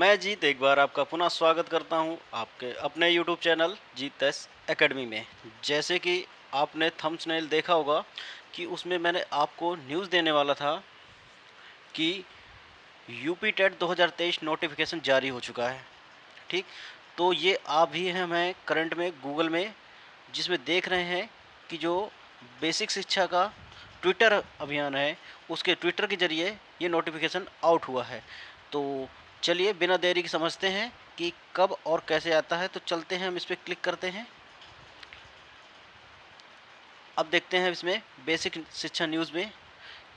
मैं जीत एक बार आपका पुनः स्वागत करता हूं आपके अपने YouTube चैनल जीत एस एकेडमी में। जैसे कि आपने थंबनेल देखा होगा कि उसमें मैंने आपको न्यूज़ देने वाला था कि यूपी टेट 2023 नोटिफिकेशन जारी हो चुका है। ठीक, तो ये आप भी हैं, मैं करंट में गूगल में जिसमें देख रहे हैं कि जो बेसिक शिक्षा का ट्विटर अभियान है उसके ट्विटर के जरिए ये नोटिफिकेशन आउट हुआ है। तो चलिए बिना देरी के समझते हैं कि कब और कैसे आता है। तो चलते हैं, हम इस पर क्लिक करते हैं। अब देखते हैं इसमें बेसिक शिक्षा न्यूज़ में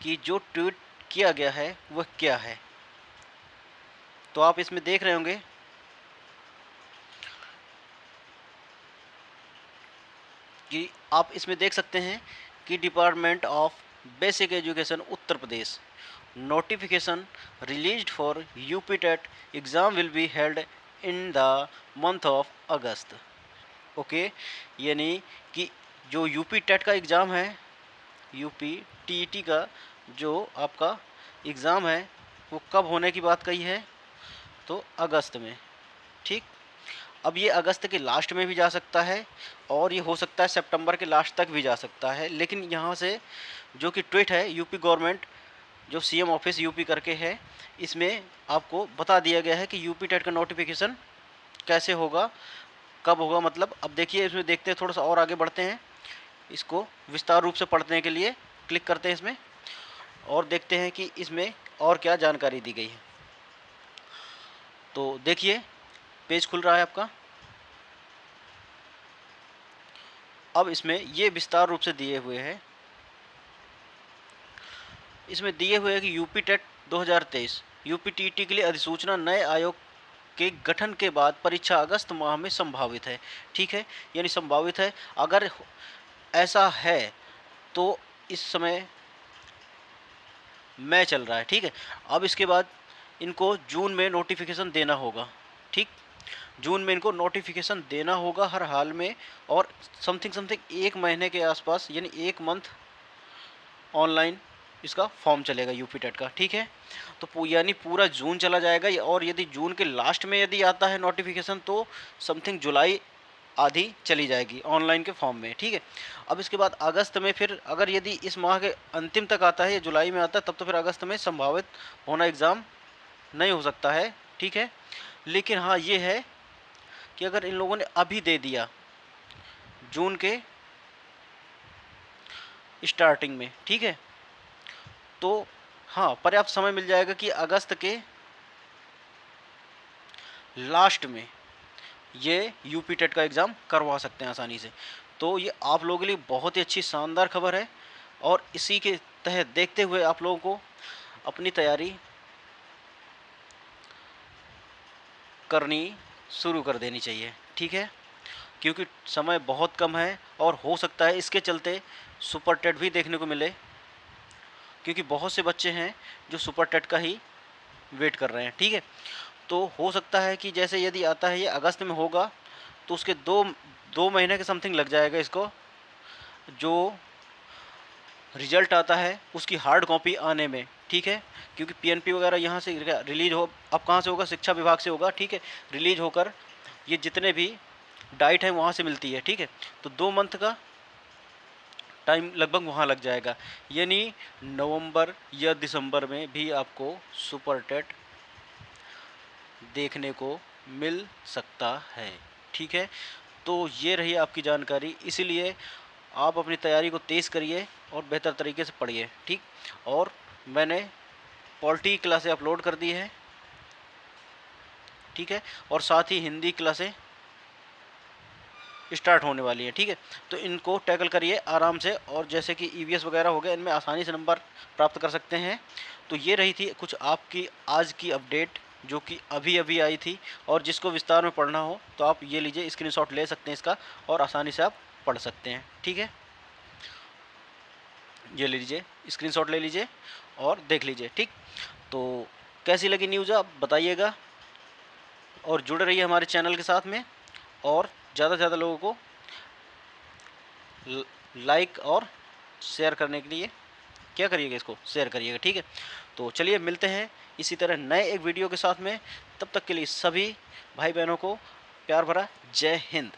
कि जो ट्वीट किया गया है वह क्या है। तो आप इसमें देख रहे होंगे कि आप इसमें देख सकते हैं कि department of basic education Uttar Pradesh notification released for UP TET exam will be held in the month of August. Okay, यानी कि जो यूपी टेट का एग्ज़ाम है, यूपी टीईटी का जो आपका एग्ज़ाम है वो कब होने की बात कही है, तो अगस्त में। ठीक, अब ये अगस्त के लास्ट में भी जा सकता है और ये हो सकता है सितंबर के लास्ट तक भी जा सकता है। लेकिन यहाँ से जो कि ट्वीट है यूपी गवर्नमेंट जो सीएम ऑफिस यूपी करके है, इसमें आपको बता दिया गया है कि यूपी टेट का नोटिफिकेशन कैसे होगा, कब होगा। मतलब अब देखिए, इसमें देखते हैं, थोड़ा सा और आगे बढ़ते हैं, इसको विस्तार रूप से पढ़ने के लिए क्लिक करते हैं इसमें और देखते हैं कि इसमें और क्या जानकारी दी गई है। तो देखिए, पेज खुल रहा है आपका। अब इसमें ये विस्तार रूप से दिए हुए हैं, इसमें दिए हुए हैं कि यूपी टेट 2023 यूपी टीटी के लिए अधिसूचना नए आयोग के गठन के बाद परीक्षा अगस्त माह में संभावित है। ठीक है, यानी संभावित है। अगर ऐसा है तो इस समय मई चल रहा है। ठीक है, अब इसके बाद इनको जून में नोटिफिकेशन देना होगा। ठीक, जून में इनको नोटिफिकेशन देना होगा हर हाल में, और समथिंग एक महीने के आसपास, यानी एक मंथ ऑनलाइन इसका फॉर्म चलेगा यूपी टेट का। ठीक है, तो यानी पूरा जून चला जाएगा, और यदि जून के लास्ट में यदि आता है नोटिफिकेशन तो समथिंग जुलाई आधी चली जाएगी ऑनलाइन के फॉर्म में। ठीक है, अब इसके बाद अगस्त में फिर अगर यदि इस माह के अंतिम तक आता है या जुलाई में आता है तब तो फिर अगस्त में संभावित होना एग्ज़ाम नहीं हो सकता है। ठीक है, लेकिन हाँ ये है कि अगर इन लोगों ने अभी दे दिया जून के स्टार्टिंग में, ठीक है, तो हाँ पर्याप्त समय मिल जाएगा कि अगस्त के लास्ट में ये यूपी टेट का एग्ज़ाम करवा सकते हैं आसानी से। तो ये आप लोगों के लिए बहुत ही अच्छी शानदार खबर है, और इसी के तहत देखते हुए आप लोगों को अपनी तैयारी करनी शुरू कर देनी चाहिए। ठीक है, क्योंकि समय बहुत कम है और हो सकता है इसके चलते सुपर टेट भी देखने को मिले, क्योंकि बहुत से बच्चे हैं जो सुपर टेट का ही वेट कर रहे हैं। ठीक है, तो हो सकता है कि जैसे यदि आता है ये अगस्त में होगा तो उसके दो महीने के समथिंग लग जाएगा इसको, जो रिजल्ट आता है उसकी हार्ड कॉपी आने में। ठीक है, क्योंकि पीएनपी वगैरह यहाँ से रिलीज हो, अब कहाँ से होगा, शिक्षा विभाग से होगा। ठीक है, रिलीज होकर ये जितने भी डाइट हैं वहाँ से मिलती है। ठीक है, तो 2 मंथ का टाइम लगभग वहाँ लग जाएगा, यानी नवंबर या दिसंबर में भी आपको सुपर टेट देखने को मिल सकता है। ठीक है, तो ये रही आपकी जानकारी, इसीलिए आप अपनी तैयारी को तेज़ करिए और बेहतर तरीके से पढ़िए। ठीक, और मैंने पॉलिटी की क्लासें अपलोड कर दी है। ठीक है, और साथ ही हिंदी क्लासें स्टार्ट होने वाली है। ठीक है, तो इनको टैकल करिए आराम से, और जैसे कि ईवीएस वगैरह हो गया, इनमें आसानी से नंबर प्राप्त कर सकते हैं। तो ये रही थी कुछ आपकी आज की अपडेट जो कि अभी अभी आई थी, और जिसको विस्तार में पढ़ना हो तो आप ये लीजिए, स्क्रीनशॉट ले सकते हैं इसका और आसानी से आप पढ़ सकते हैं। ठीक है, ये ले लीजिए, स्क्रीनशॉट ले लीजिए और देख लीजिए। ठीक, तो कैसी लगी न्यूज़ आप बताइएगा, और जुड़े रहिए हमारे चैनल के साथ में, और ज़्यादा से ज़्यादा लोगों को लाइक और शेयर करने के लिए क्या करिएगा, इसको शेयर करिएगा। ठीक है, तो चलिए मिलते हैं इसी तरह नए एक वीडियो के साथ में। तब तक के लिए सभी भाई बहनों को प्यार भरा जय हिंद।